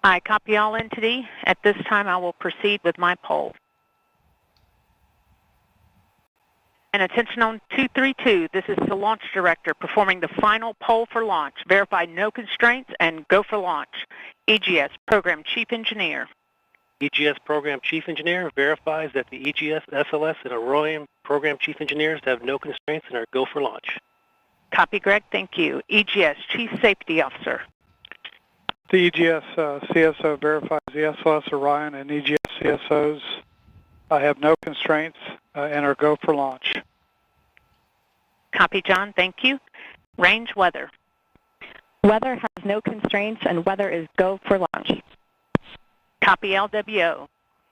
I copy all entity. At this time, I will proceed with my poll. And attention on 232, this is the launch director performing the final poll for launch. Verify no constraints and go for launch. EGS Program Chief Engineer. EGS Program Chief Engineer verifies that the EGS, SLS, and Orion Program Chief Engineers have no constraints and are go for launch. Copy, Greg. Thank you. EGS Chief Safety Officer. The EGS CSO verifies the SLS, Orion, and EGS CSOs have no constraints and are go for launch. Copy, John. Thank you. Range weather. Weather has no constraints and weather is go for launch. Copy, LWO.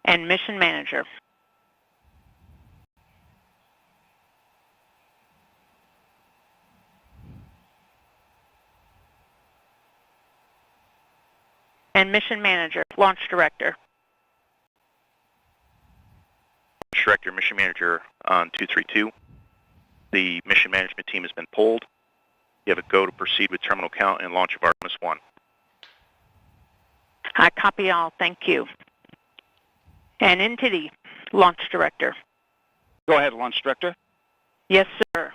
And mission manager. And mission manager, launch director. Launch director, mission manager on 232. The mission management team has been polled. You have a go to proceed with terminal count and launch of Artemis 1. I copy all. Thank you. And entity, launch director. Go ahead, launch director. Yes, sir.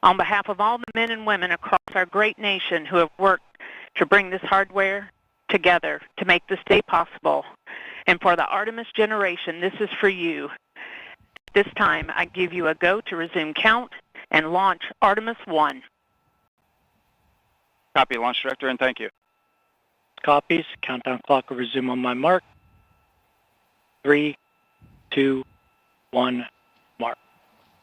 On behalf of all the men and women across our great nation who have worked to bring this hardware together to make this day possible, and for the Artemis generation, this is for you. This time, I give you a go to resume count and launch Artemis 1. Copy, launch director, and thank you. Copies. Countdown clock will resume on my mark. 3, 2, 1, mark.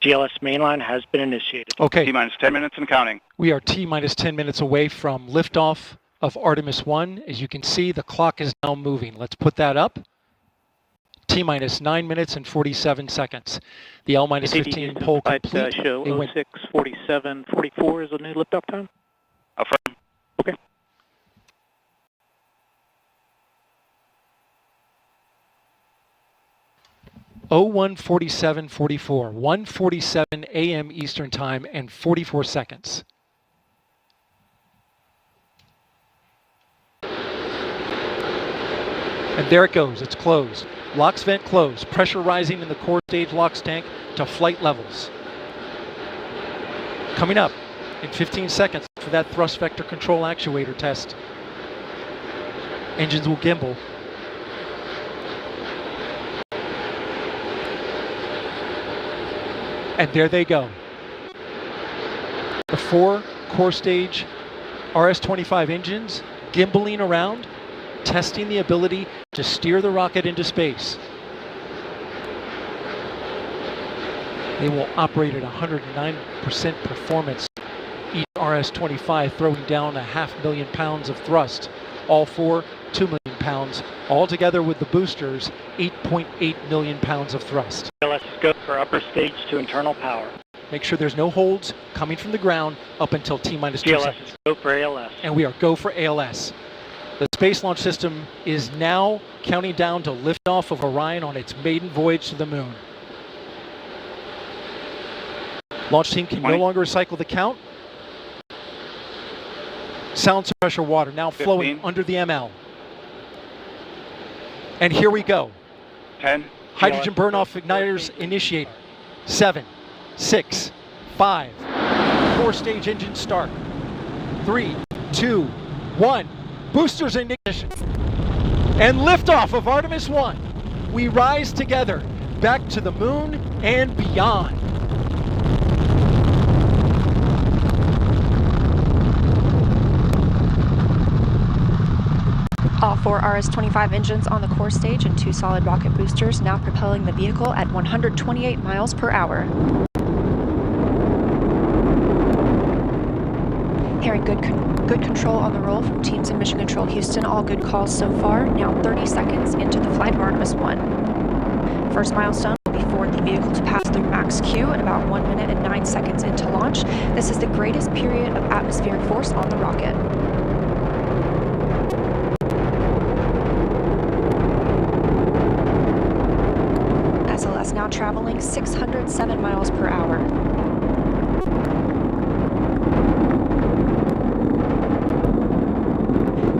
GLS mainline has been initiated. Okay. T-minus 10 minutes and counting. We are T-minus 10 minutes away from liftoff of Artemis 1. As you can see, the clock is now moving. Let's put that up. T-minus 9 minutes and 47 seconds. The L-minus 15 poll complete. Show 06:47:44 is the new liftoff time? Affirm. Okay. Oh, 1:47:44, 1:47 a.m. Eastern Time and 44 seconds. And there it goes, it's closed. LOX vent closed, pressure rising in the core stage LOX tank to flight levels. Coming up in 15 seconds for that thrust vector control actuator test. Engines will gimbal. And there they go. The 4 core stage RS-25 engines gimbaling around, testing the ability to steer the rocket into space. They will operate at 109% performance. Each RS-25 throwing down 500,000 pounds of thrust. All 4, 2 million pounds. All together with the boosters, 8.8 million pounds of thrust. GLS go for upper stage to internal power. Make sure there's no holds coming from the ground up until T-minus 2 GLS seconds. is go for ALS. And we are go for ALS. The Space Launch System is now counting down to liftoff of Orion on its maiden voyage to the moon. Launch team can no longer recycle the count. Sound suppressor water now 15. Flowing under the ML. And here we go. 10. Hydrogen burn-off igniters initiated. 7, 6, 5. 4-stage engine start. 3, 2, 1. Boosters in ignition. And liftoff of Artemis 1. We rise together back to the moon and beyond. All 4 RS-25 engines on the core stage and 2 solid rocket boosters now propelling the vehicle at 128 miles per hour. Hearing good control on the roll from teams in Mission Control Houston. All good calls so far. Now 30 seconds into the flight of Artemis 1. First milestone will be for the vehicle to pass through max Q at about 1 minute and 9 seconds into launch. This is the greatest period of atmospheric force on the rocket. SLS now traveling 607 miles per hour.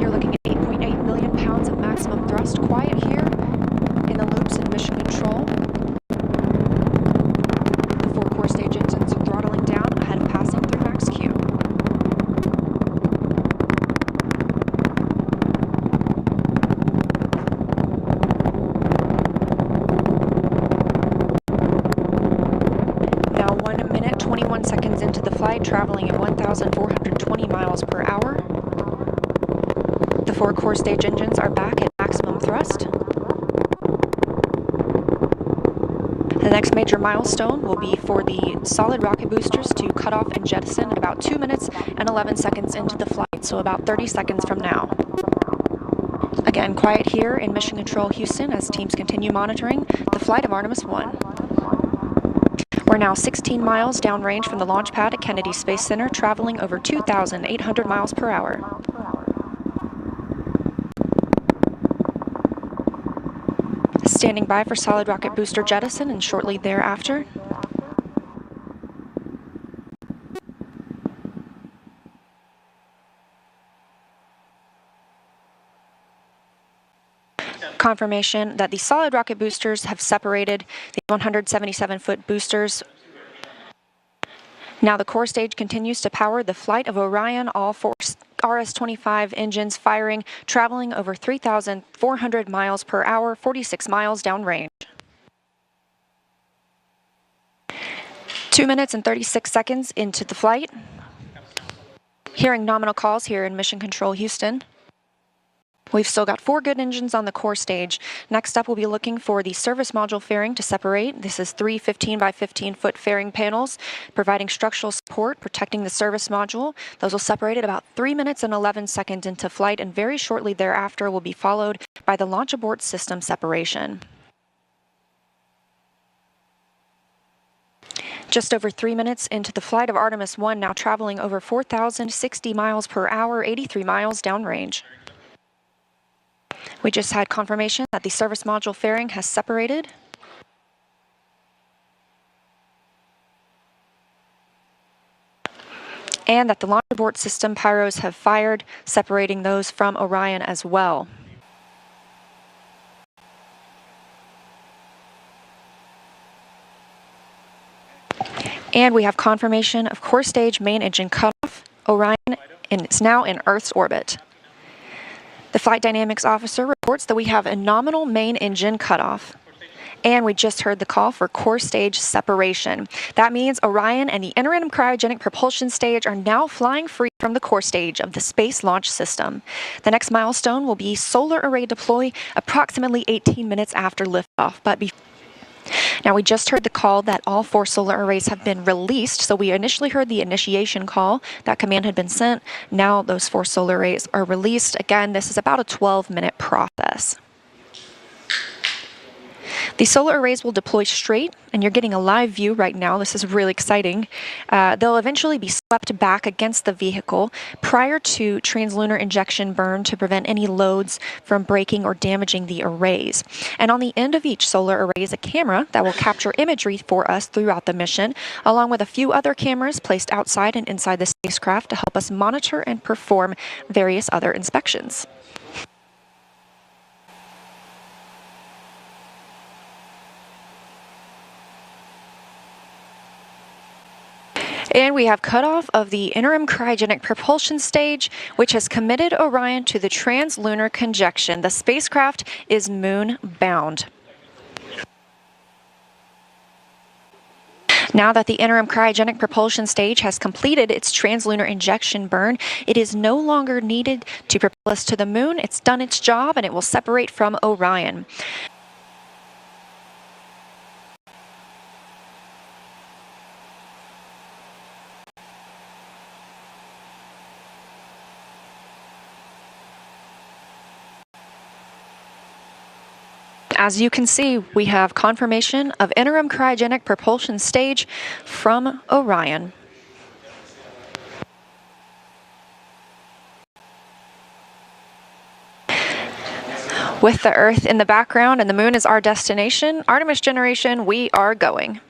You're looking at 8.8 million flight, traveling at 1,420 miles per hour. The 4 core stage engines are back at maximum thrust. The next major milestone will be for the solid rocket boosters to cut off and jettison at about 2 minutes and 11 seconds into the flight, so about 30 seconds from now. Again, quiet here in Mission Control Houston as teams continue monitoring the flight of Artemis 1. We're now 16 miles downrange from the launch pad at Kennedy Space Center, traveling over 2,800 miles per hour. Standing by for solid rocket booster jettison and shortly thereafter. Confirmation that the solid rocket boosters have separated the 177-foot boosters. Now the core stage continues to power the flight of Orion, all 4 RS-25 engines firing, traveling over 3,400 miles per hour, 46 miles downrange. 2 minutes and 36 seconds into the flight. Hearing nominal calls here in Mission Control Houston. We've still got 4 good engines on the core stage. Next up, we'll be looking for the service module fairing to separate. This is 3 15 by 15 foot fairing panels, providing structural support, protecting the service module. Those will separate at about 3 minutes and 11 seconds into flight, and very shortly thereafter will be followed by the launch abort system separation. Just over 3 minutes into the flight of Artemis 1, now traveling over 4,060 miles per hour, 83 miles downrange. We just had confirmation that the service module fairing has separated. And that the launch abort system pyros have fired, separating those from Orion as well. And we have confirmation of core stage main engine cutoff. Orion is now in Earth's orbit. The flight dynamics officer reports that we have a nominal main engine cutoff. And we just heard the call for core stage separation. That means Orion and the interim cryogenic propulsion stage are now flying free from the core stage of the Space Launch System. The next milestone will be solar array deploy approximately 18 minutes after liftoff. Now, we just heard the call that all 4 solar arrays have been released. So we initially heard the initiation call. That command had been sent. Now those 4 solar arrays are released. Again, this is about a 12-minute process. The solar arrays will deploy straight, and you're getting a live view right now. This is really exciting. They'll eventually be swept back against the vehicle prior to translunar injection burn to prevent any loads from breaking or damaging the arrays. And on the end of each solar array is a camera that will capture imagery for us throughout the mission, along with a few other cameras placed outside and inside the spacecraft to help us monitor and perform various other inspections. And we have cutoff of the interim cryogenic propulsion stage, which has committed Orion to the translunar conjunction. The spacecraft is moon-bound. Now that the interim cryogenic propulsion stage has completed its translunar injection burn, it is no longer needed to propel us to the moon. It's done its job, and it will separate from Orion. As you can see, we have confirmation of interim cryogenic propulsion stage from Orion. With the Earth in the background and the moon is our destination, Artemis generation, we are going.